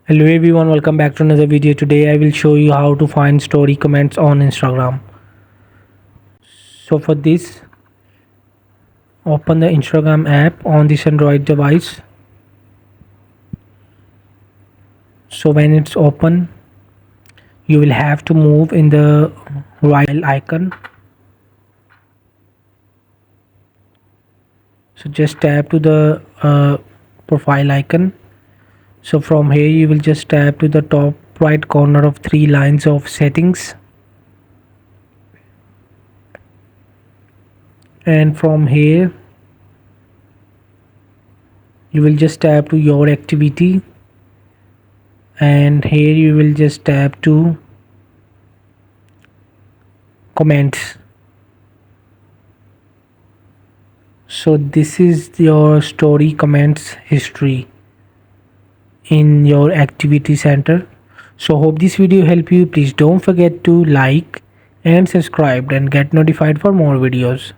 Hello everyone, welcome back to another video. Today I will show you how to find story comments on Instagram. So for this, open the Instagram app on this Android device. So when it's open, you will have to move in the right icon. So just tap to the profile icon. So from here you will just tap to the top right corner of three lines of settings, and from here you will just tap to your activity, and here you will just tap to comments. So this is your story comments history in your activity center. So hope this video help you. Please don't forget to like and subscribe and get notified for more videos.